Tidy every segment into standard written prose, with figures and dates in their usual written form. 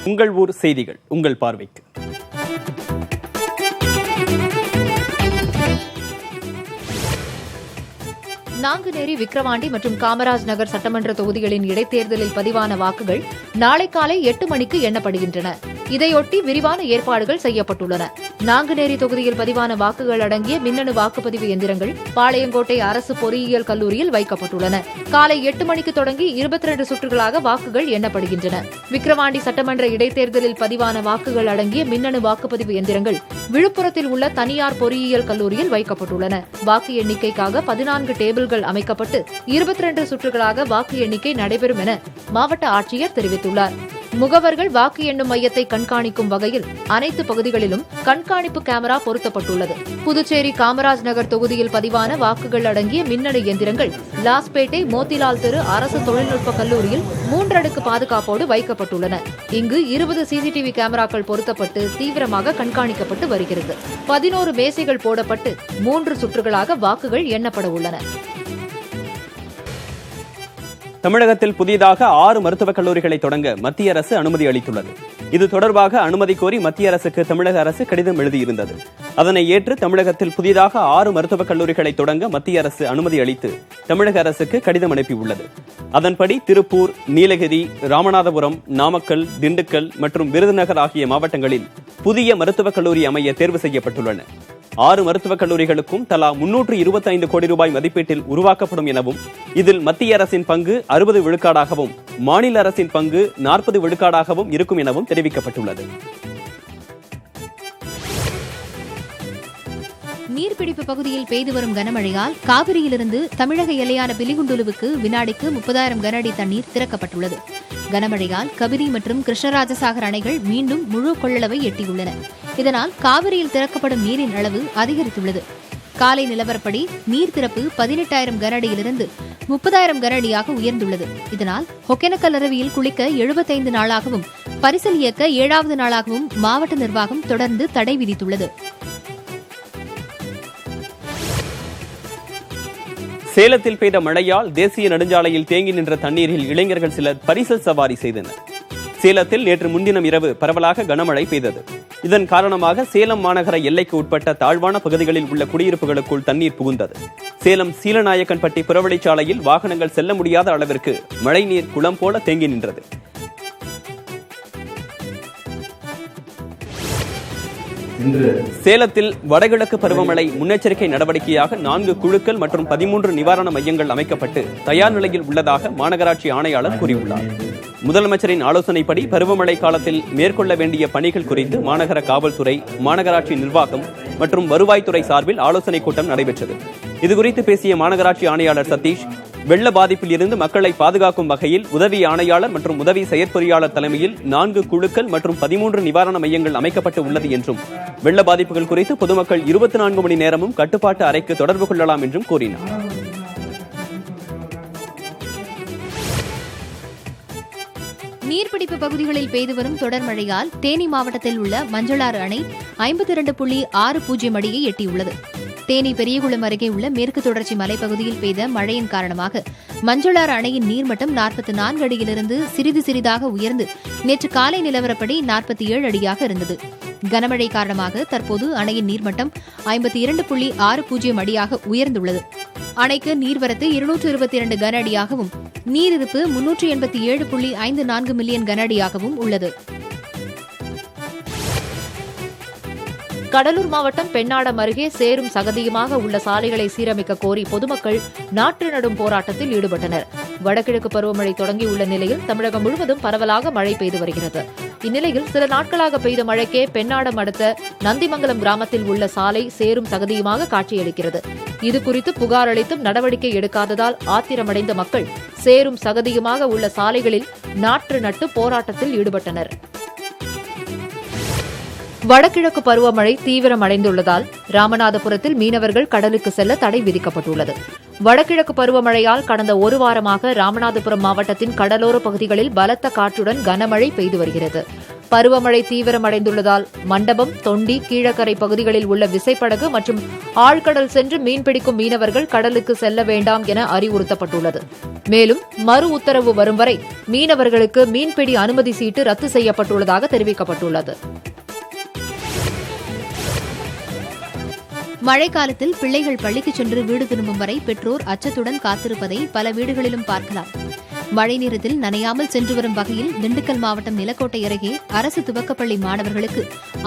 உங்கள் ஊர் செய்திகள் உங்கள் பார்வைக்கு. நாங்குநேரி, விக்கிரவாண்டி மற்றும் காமராஜ் நகர் சட்டமன்ற தொகுதிகளின் இடைத்தேர்தலில் பதிவான வாக்குகள் நாளை காலை 8 மணிக்கு எண்ணப்படுகின்றன. இதையொட்டி விரிவான ஏற்பாடுகள் செய்யப்பட்டுள்ளன. நாங்குநேரி தொகுதியில் பதிவான வாக்குகள் அடங்கிய மின்னணு வாக்குப்பதிவு எந்திரங்கள் பாளையங்கோட்டை அரசு பொறியியல் கல்லூரியில் வைக்கப்பட்டுள்ளன. காலை 8 மணிக்கு தொடங்கி 22 சுற்றுகளாக வாக்குகள் எண்ணப்படுகின்றன. விக்கிரவாண்டி சட்டமன்ற இடைத்தேர்தலில் பதிவான வாக்குகள் அடங்கிய மின்னணு வாக்குப்பதிவு எந்திரங்கள் விழுப்புரத்தில் உள்ள தனியார் பொறியியல் கல்லூரியில் வைக்கப்பட்டுள்ளன. வாக்கு எண்ணிக்கைக்காக 14 டேபிள்கள் அமைக்கப்பட்டு 22 சுற்றுகளாக வாக்கு எண்ணிக்கை நடைபெறும் என மாவட்ட ஆட்சியர் தெரிவித்துள்ளார். முகவர்கள் வாக்கு எண்ணும் மையத்தை கண்காணிக்கும் வகையில் அனைத்து பகுதிகளிலும் கண்காணிப்பு கேமரா பொருத்தப்பட்டுள்ளது. புதுச்சேரி காமராஜ் நகர் தொகுதியில் பதிவான வாக்குகள் அடங்கிய மின்னணு எந்திரங்கள் லாஸ்பேட்டை மோத்திலால் தெரு அரசு தொழில்நுட்ப கல்லூரியில் 3 அடுக்கு பாதுகாப்போடு வைக்கப்பட்டுள்ளன. இங்கு 20 சிசிடிவி கேமராக்கள் பொருத்தப்பட்டு தீவிரமாக கண்காணிக்கப்பட்டு வருகிறது. 11 மேசைகள் போடப்பட்டு 3 சுற்றுகளாக வாக்குகள் எண்ணப்பட உள்ளன. தமிழகத்தில் புதிதாக 6 மருத்துவக் கல்லூரிகளை தொடங்க மத்திய அரசு அனுமதி அளித்துள்ளது. இது தொடர்பாக அனுமதி கோரி மத்திய அரசுக்கு தமிழக அரசு கடிதம் எழுதியிருந்தது. அதனை ஏற்று தமிழகத்தில் புதிதாக 6 மருத்துவக் கல்லூரிகளை தொடங்க மத்திய அரசு அனுமதி அளித்து தமிழக அரசுக்கு கடிதம் அனுப்பியுள்ளது. அதன்படி திருப்பூர், நீலகிரி, ராமநாதபுரம், நாமக்கல், திண்டுக்கல் மற்றும் விருதுநகர் ஆகிய மாவட்டங்களில் புதிய மருத்துவக் கல்லூரி அமைய தேர்வு செய்யப்பட்டுள்ளன. 6 மருத்துவக் கல்லூரிகளுக்கும் தலா 325 கோடி ரூபாய் மதிப்பீட்டில் உருவாக்கப்படும் எனவும், இதில் மத்திய அரசின் பங்கு 60 விழுக்காடாகவும் மாநில அரசின் பங்கு 40 விழுக்காடாகவும் இருக்கும் எனவும் தெரிவிக்கப்பட்டுள்ளது. நீர்பிடிப்பு பகுதியில் பெய்து வரும் கனமழையால் காவிரியிலிருந்து தமிழக எல்லையான பிலிகுண்டுலுவுக்கு வினாடிக்கு 30,000 கன அடி தண்ணீர் திறக்கப்பட்டுள்ளது. கனமழையால் கபினி மற்றும் கிருஷ்ணராஜசாகர் அணைகள் மீண்டும் முழு கொள்ளளவை எட்டியுள்ளன. இதனால் காவிரியில் திறக்கப்படும் நீரின் அளவு அதிகரித்துள்ளது. காலை நிலவரப்படி நீர் திறப்பு 18,000 கன அடியிலிருந்து 30,000 கன அடியாக உயர்ந்துள்ளது. இதனால் ஒகேனக்கல் அருவியில் குளிக்க 75 நாளாகவும் பரிசல் இயக்க 7வது நாளாகவும் மாவட்ட நிர்வாகம் தொடர்ந்து தடை விதித்துள்ளது. சேலத்தில் பெய்த மழையால் தேசிய நெடுஞ்சாலையில் தேங்கி நின்ற தண்ணீரில் இளைஞர்கள் சிலர் பரிசல் சவாரி செய்தனர். சேலத்தில் நேற்று முன்தினம் இரவு பரவலாக கனமழை பெய்தது. இதன் காரணமாக சேலம் மாநகர எல்லைக்கு உட்பட்ட தாழ்வான பகுதிகளில் உள்ள குடியிருப்புகளுக்குள் தண்ணீர் புகுந்தது. சேலம் சீலநாயக்கன்பட்டி புறவழிச்சாலையில் வாகனங்கள் செல்ல முடியாத அளவிற்கு மழைநீர் குளம் போல தேங்கி நின்றது. சேலத்தில் வடகிழக்கு பருவமழை முன்னெச்சரிக்கை நடவடிக்கையாக 4 குழுக்கள் மற்றும் 13 நிவாரண மையங்கள் அமைக்கப்பட்டு தயார் நிலையில் உள்ளதாக மாநகராட்சி ஆணையாளர் கூறியுள்ளார். முதலமைச்சரின் ஆலோசனைப்படி பருவமழை காலத்தில் மேற்கொள்ள வேண்டிய பணிகள் குறித்து மாநகர காவல்துறை, மாநகராட்சி நிர்வாகம் மற்றும் வருவாய்த்துறை சார்பில் ஆலோசனைக் கூட்டம் நடைபெற்றது. இதுகுறித்து பேசிய மாநகராட்சி ஆணையாளர் சதீஷ், வெள்ள பாதிப்பில் இருந்து மக்களை பாதுகாக்கும் வகையில் உதவி ஆணையாளர் மற்றும் உதவி செயற்பொறியாளர் தலைமையில் 4 குழுக்கள் மற்றும் 13 நிவாரண மையங்கள் அமைக்கப்பட்டு உள்ளது என்றும், வெள்ள பாதிப்புகள் குறித்து பொதுமக்கள் 24 மணி நேரமும் கட்டுப்பாட்டு அறைக்கு தொடர்பு கொள்ளலாம் என்றும் கூறினார். நீர்பிடிப்பு பகுதிகளில் பெய்து வரும் தொடர் மழையால் தேனி மாவட்டத்தில் உள்ள மஞ்சளாறு அணை 52.60 அடியை எட்டியுள்ளது. தேனி பெரியகுளம் அருகே உள்ள மேற்கு தொடர்ச்சி மலைப்பகுதியில் பெய்த மழையின் காரணமாக மஞ்சளாறு அணையின் நீர்மட்டம் 44 அடியிலிருந்து சிறிது சிறிதாக உயர்ந்து நேற்று காலை நிலவரப்படி 47 அடியாக இருந்தது. கனமழை காரணமாக தற்போது அணையின் நீர்மட்டம் 52.60 அடியாக உயர்ந்துள்ளது. அணைக்கு நீர்வரத்து 222 கன அடியாகவும் நீரிருப்பு 387.54 மில்லியன் கன அடியாகவும் உள்ளது. கடலூர் மாவட்டம் பெண்ணாடம் அருகே சேரும் சகதியுமாக உள்ள சாலைகளை சீரமைக்க கோரி பொதுமக்கள் நாற்று நடும் போராட்டத்தில் ஈடுபட்டனர். வடகிழக்கு பருவமழை தொடங்கியுள்ள நிலையில் தமிழகம் முழுவதும் பரவலாக மழை பெய்து வருகிறது. இந்நிலையில் சில நாட்களாக பெய்த மழைக்கே பெண்ணாடம் அடுத்த நந்திமங்கலம் கிராமத்தில் உள்ள சாலை சேரும் சகதியுமாக காட்சியளிக்கிறது. இதுகுறித்து புகார் அளித்தும் நடவடிக்கை எடுக்காததால் ஆத்திரமடைந்த மக்கள் சேரும் சகதியுமாக உள்ள சாலைகளில் நாற்று நட்டு போராட்டத்தில் ஈடுபட்டனர். வடகிழக்கு பருவமழை தீவிரமடைந்துள்ளதால் ராமநாதபுரத்தில் மீனவர்கள் கடலுக்கு செல்ல தடை விதிக்கப்பட்டுள்ளது. வடகிழக்கு பருவமழையால் கடந்த ஒரு வாரமாக ராமநாதபுரம் மாவட்டத்தின் கடலோர பகுதிகளில் பலத்த காற்றுடன் கனமழை பெய்து வருகிறது. பருவமழை தீவிரமடைந்துள்ளதால் மண்டபம், தொண்டி, கீழக்கரை பகுதிகளில் உள்ள விசைப்படகு மற்றும் ஆழ்கடல் சென்று மீன்பிடிக்கும் மீனவர்கள் கடலுக்கு செல்ல வேண்டாம் என அறிவுறுத்தப்பட்டுள்ளது. மேலும் மறு உத்தரவு வரும் வரை மீனவர்களுக்கு மீன்பிடி அனுமதி சீட்டு ரத்து செய்யப்பட்டுள்ளதாக தெரிவிக்கப்பட்டுள்ளது. மழைக்காலத்தில் பிள்ளைகள் பள்ளிக்கு சென்று வீடு திரும்பும் வரை பெற்றோர் அச்சத்துடன் காத்திருப்பதை பல வீடுகளிலும் பார்க்கலாம். மழை நேரத்தில் நனையாமல் சென்று வரும் வகையில் திண்டுக்கல் மாவட்டம் நிலக்கோட்டை அருகே அரசு துவக்கப்பள்ளி மாணவர்களுக்கு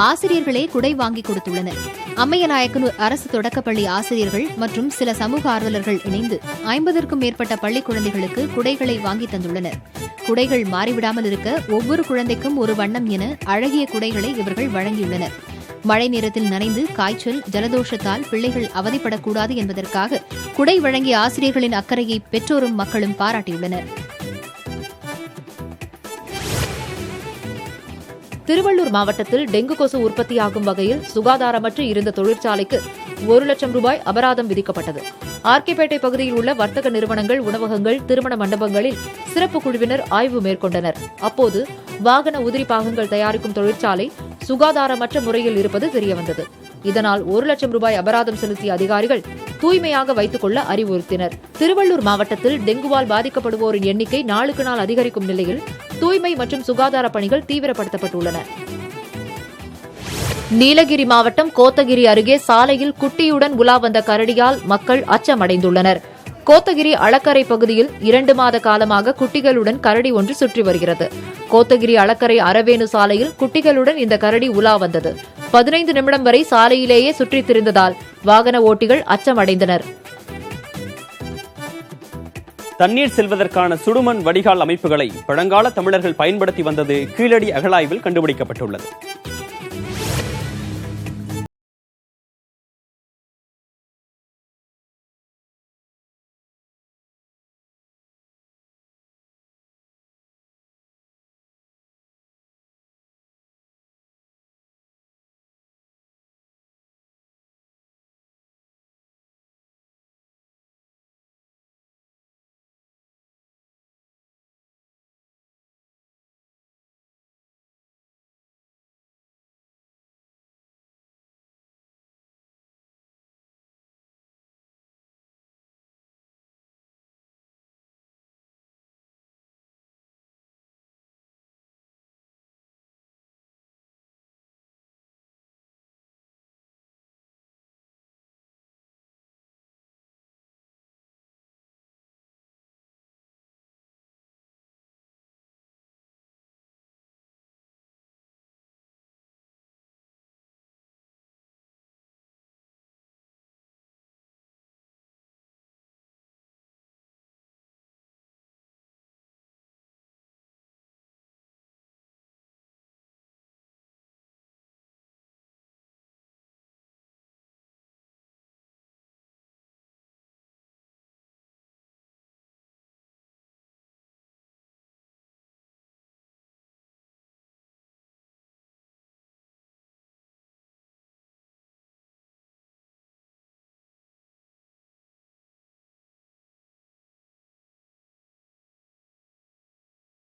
ஆசிரியர்களே குடை வாங்கி கொடுத்துள்ளனர். அம்மையநாயக்கனூர் அரசு தொடக்கப்பள்ளி ஆசிரியர்கள் மற்றும் சில சமூக ஆர்வலர்கள் இணைந்து 50க்கும் மேற்பட்ட பள்ளி குழந்தைகளுக்கு குடைகளை வாங்கி தந்துள்ளனர். குடைகள் மாறிவிடாமல் இருக்க ஒவ்வொரு குழந்தைக்கும் ஒரு வண்ணம் என அழகிய குடைகளை இவர்கள் வழங்கியுள்ளனர். மழை நேரத்தில் நனைந்து காய்ச்சல், ஜலதோஷத்தால் பிள்ளைகள் அவதிப்படக்கூடாது என்பதற்காக குடை வழங்கிய ஆசிரியர்களின் அக்கறையை பெற்றோரும் மக்களும் பாராட்டியுள்ளனர். திருவள்ளூர் மாவட்டத்தில் டெங்கு கொசு உற்பத்தியாகும் வகையில் சுகாதாரமற்று இருந்த தொழிற்சாலைக்கு 1 லட்சம் ரூபாய் அபராதம் விதிக்கப்பட்டது. ஆர்கேபேட்டை பகுதியில் உள்ள வர்த்தக நிறுவனங்கள், உணவகங்கள், திருமண மண்டபங்களில் சிறப்பு குழுவினர் ஆய்வு மேற்கொண்டனர். அப்போது வாகன உதிரி பாகங்கள் தயாரிக்கும் தொழிற்சாலை சுகாதாரமற்ற முறையில் இருப்பது தெரியவந்தது. இதனால் 1 லட்சம் ரூபாய் அபராதம் செலுத்திய அதிகாரிகள் தூய்மையாக வைத்துக் கொள்ள அறிவுறுத்தினர். திருவள்ளூர் மாவட்டத்தில் டெங்குவால் பாதிக்கப்படுவோரின் எண்ணிக்கை நாளுக்கு நாள் அதிகரிக்கும் நிலையில் தூய்மை மற்றும் சுகாதார பணிகள் தீவிரப்படுத்தப்பட்டுள்ளன. நீலகிரி மாவட்டம் கோத்தகிரி அருகே சாலையில் குட்டியுடன் உலா வந்த கரடியால் மக்கள் அச்சமடைந்துள்ளனர். கோத்தகிரி அளக்கரை பகுதியில் 2 மாத காலமாக குட்டிகளுடன் கரடி ஒன்று சுற்றி வருகிறது. கோத்தகிரி அளக்கரை அரவேணு சாலையில் குட்டிகளுடன் இந்த கரடி உலா வந்தது. 15 நிமிடம் வரை சாலையிலேயே சுற்றித் திரிந்ததால் வாகன ஓட்டிகள் அச்சமடைந்தனர். தண்ணீர் செல்வதற்கான சுடுமண் வடிகால் அமைப்புகளை பழங்கால தமிழர்கள் பயன்படுத்தி வந்தது கீழடி அகழாய்வில் கண்டுபிடிக்கப்பட்டுள்ளது.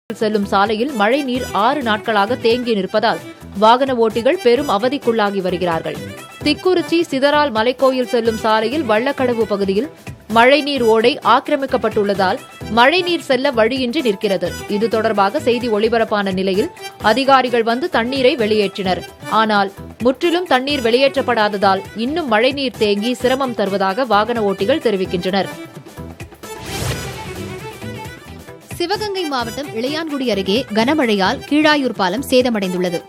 செல்லும் சாலையில் மழை நீர் 6 நாட்களாக தேங்கி நிற்பதால் வாகன ஓட்டிகள் பெரும் அவதிக்குள்ளாகி வருகிறார்கள். திக்குறிச்சி சிதறால் மலைக்கோயில் செல்லும் சாலையில் வள்ளக்கடவு பகுதியில் மழைநீர் ஓடை ஆக்கிரமிக்கப்பட்டுள்ளதால் மழைநீர் செல்ல வழியின்றி நிற்கிறது. இது தொடர்பாக செய்தி ஒளிபரப்பான நிலையில் அதிகாரிகள் வந்து தண்ணீரை வெளியேற்றினர். ஆனால் முற்றிலும் தண்ணீர் வெளியேற்றப்படாததால் இன்னும் மழைநீர் தேங்கி சிரமம் தருவதாக வாகன ஓட்டிகள் தெரிவிக்கின்றனர். சிவகங்கை மாவட்டம் இளையான்குடி அருகே கனமழையால் கீழாயூர் பாலம் சேதமடைந்துள்ளது.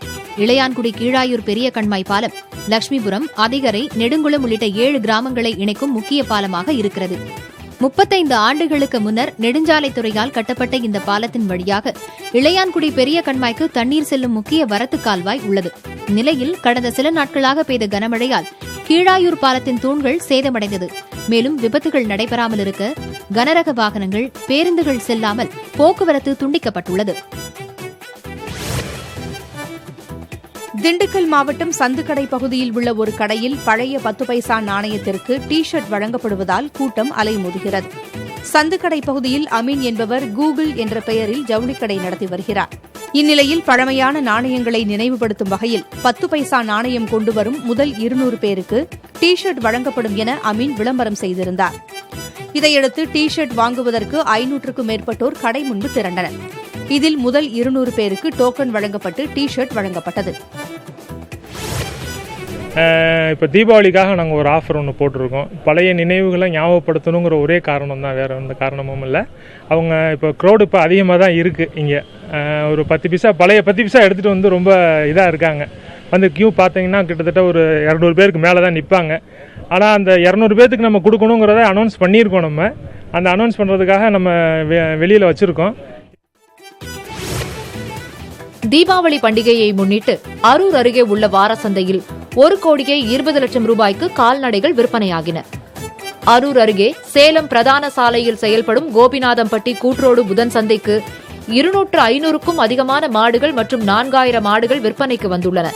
இளையான்குடி கீழாயூர் பெரிய கண்மாய் பாலம் லட்சுமிபுரம், அதிகரை, நெடுங்குளம் உள்ளிட்ட 7 கிராமங்களை இணைக்கும் முக்கிய பாலமாக இருக்கிறது. 35 ஆண்டுகளுக்கு முன்னர் நெடுஞ்சாலைத்துறையால் கட்டப்பட்ட இந்த பாலத்தின் வழியாக இளையான்குடி பெரிய கண்மாய்க்கு தண்ணீர் செல்லும் முக்கிய வரத்து கால்வாய் உள்ளது. நிலையில் கடந்த சில நாட்களாக பெய்த கனமழையால் கீழாயூர் பாலத்தின் தூண்கள் சேதமடைந்தது. மேலும் விபத்துகள் நடைபெறாமல் இருக்க கனரக வாகனங்கள், பேருந்துகள் செல்லாமல் போக்குவரத்து துண்டிக்கப்பட்டுள்ளது. திண்டுக்கல் மாவட்டம் சந்துக்கடை பகுதியில் உள்ள ஒரு கடையில் பழைய 10 பைசா நாணயத்திற்கு டி-ஷர்ட் வழங்கப்படுவதால் கூட்டம் அலைமோதுகிறது. சந்துக்கடை பகுதியில் அமீன் என்பவர் கூகுள் என்ற பெயரில் ஜவுளிக்கடை நடத்தி வருகிறார். இந்நிலையில் பழமையான நாணயங்களை நினைவுபடுத்தும் வகையில் 10 பைசா நாணயம் கொண்டுவரும் முதல் 200 பேருக்கு டி ஷர்ட் வழங்கப்படும் என அமீன் விளம்பரம் செய்திருந்தார். இதையடுத்து டி ஷர்ட் வாங்குவதற்கு 500க்கும் மேற்பட்டோர் கடை முன்பு திரண்டனர். இதில் முதல் 200 பேருக்கு டோக்கன் வழங்கப்பட்டு டி ஷர்ட் வழங்கப்பட்டது. இப்போ தீபாவளிக்காக நாங்கள் ஒரு ஆஃபர் ஒன்று போட்டிருக்கோம். பழைய நினைவுகளை ஞாபகப்படுத்தணுங்கிற ஒரே காரணம் தான், வேறு எந்த காரணமும் இல்லை. அவங்க இப்போ க்ரௌடு இப்போ அதிகமாக தான் இருக்குது. இங்கே ஒரு 10 பைசா பழைய 10 பைசா எடுத்துகிட்டு வந்து ரொம்ப இதாக இருக்காங்க. வந்து கியூ பார்த்தீங்கன்னா கிட்டத்தட்ட ஒரு 200 பேருக்கு மேலே தான் நிற்பாங்க. ஆனால் அந்த 200 பேருக்கு நம்ம கொடுக்கணுங்கிறத அனௌன்ஸ் பண்ணியிருக்கோம். நம்ம அந்த அனௌன்ஸ் பண்ணுறதுக்காக நம்ம வெளியில் வச்சுருக்கோம். தீபாவளி பண்டிகையை முன்னிட்டு அரூர் அருகே உள்ள வாரசந்தையில் 1,20,00,000 ரூபாய்க்கு கால்நடைகள் விற்பனையாகின. அரூர் அருகே சேலம் பிரதான சாலையில் செயல்படும் கோபிநாதம்பட்டி கூட்ரோடு புதன் சந்தைக்கு 200-500க்கும் அதிகமான மாடுகள் மற்றும் 4000 மாடுகள் விற்பனைக்கு வந்துள்ளன.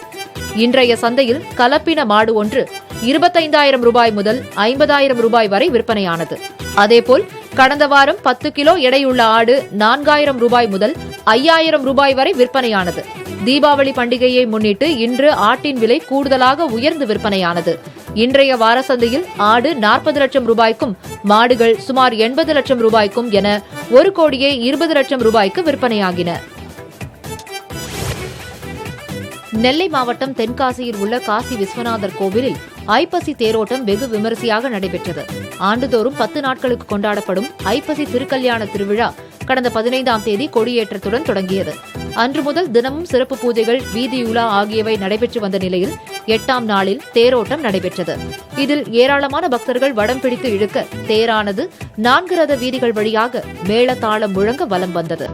இன்றைய சந்தையில் கலப்பின மாடு ஒன்று 25,000 ரூபாய் முதல் 50,000 ரூபாய் வரை விற்பனையானது. அதேபோல் கடந்த வாரம் 10 கிலோ எடையுள்ள ஆடு 4,000 ரூபாய் முதல் 5,000 ரூபாய் வரை விற்பனையானது. தீபாவளி பண்டிகையை முன்னிட்டு இன்று ஆட்டின் விலை கூடுதலாக உயர்ந்து விற்பனையானது. இன்றைய வாரசந்தையில் ஆடு 40 லட்சம் ரூபாய்க்கும் மாடுகள் சுமார் 80 லட்சம் ரூபாய்க்கும் என 1,20,00,000 ரூபாய்க்கு விற்பனையாகின. நெல்லை மாவட்டம் தென்காசியில் உள்ள காசி விஸ்வநாதர் கோவிலில் ஐப்பசி தேரோட்டம் வெகு விமரிசையாக நடைபெற்றது. ஆண்டுதோறும் 10 நாட்களுக்கு கொண்டாடப்படும் ஐப்பசி திருக்கல்யாண திருவிழா கடந்த 15ஆம் தேதி கொடியேற்றத்துடன் தொடங்கியது. அன்று முதல் தினமும் சிறப்பு பூஜைகள், வீதியுலா ஆகியவை நடைபெற்று வந்த நிலையில் 8ஆம் நாளில் தேரோட்டம் நடைபெற்றது. இதில் ஏராளமான பக்தர்கள் வடம் பிடித்து இழுக்க தேரானது 4 ரத வீதிகள் வழியாக மேளதாளம் முழங்க வலம் வந்தது.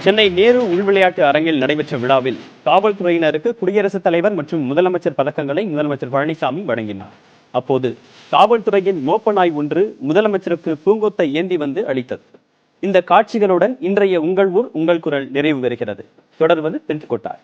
சென்னை நேரு உள்விளையாட்டு அரங்கில் நடைபெற்ற விழாவில் காவல்துறையினருக்கு குடியரசுத் தலைவர் மற்றும் முதலமைச்சர் பதக்கங்களை முதலமைச்சர் பழனிசாமி வழங்கினார். அப்போது காவல்துறையின் மோப்ப நாய் ஒன்று முதலமைச்சருக்கு பூங்கொத்தை ஏந்தி வந்து அளித்தது. இந்த காட்சிகளுடன் இன்றைய உங்கள் ஊர் உங்கள் குரல் நிறைவு பெறுகிறது. தொடர்வது தென்கோட்டார்.